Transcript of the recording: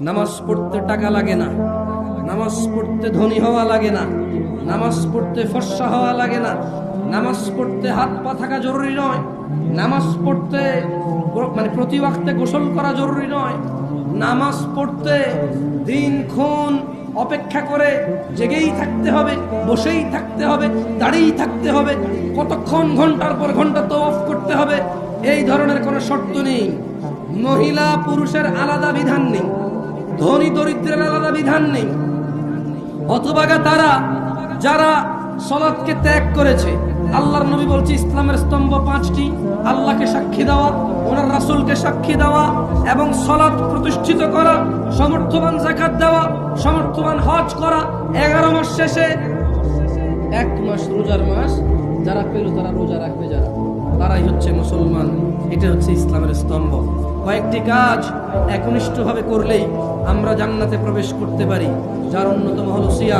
নামাজ পড়তে টাকা লাগে না, নামাজ পড়তে ধনী হওয়া লাগে না, নামাজ পড়তে ফর্সা হওয়া লাগে না, নামাজ পড়তে হাত পা থাকা জরুরি নয়, নামাজ পড়তে মানে প্রতি ওয়াক্তে গোসল করা জরুরি নয়, নামাজ পড়তে দিনক্ষণ অপেক্ষা করে জেগেই থাকতে হবে, বসেই থাকতে হবে, দাঁড়িয়েই থাকতে হবে, কতক্ষণ ঘন্টার পর ঘন্টা তওয়াফ করতে হবে, এই ধরনের কোনো শর্ত নেই। মহিলা পুরুষের আলাদা বিধান নেই, ধনী দরিদ্রের আলাদা বিধান নেই। অথবা তারা যারা সালাতকে ত্যাগ করেছে, আল্লাহর নবী বলছে ইসলামের স্তম্ভ 5টি: আল্লাহকে সাক্ষী দেওয়া, ওনার রাসূলকে সাক্ষী দেওয়া এবং সালাত প্রতিষ্ঠিত করা, সমর্থবান যাকাত দেওয়া, সমর্থবান হজ করা, 11 মাস শেষে 1 মাস রোজার মাস যারা পেল তারা রোজা রাখবে, যারা তারাই হচ্ছে মুসলমান। এটা হচ্ছে ইসলামের স্তম্ভ। কয়েকটি কাজ একনিষ্ঠভাবে করলেই আমরা জান্নাতে প্রবেশ করতে পারি, যার অন্যতম হলো সিয়াম।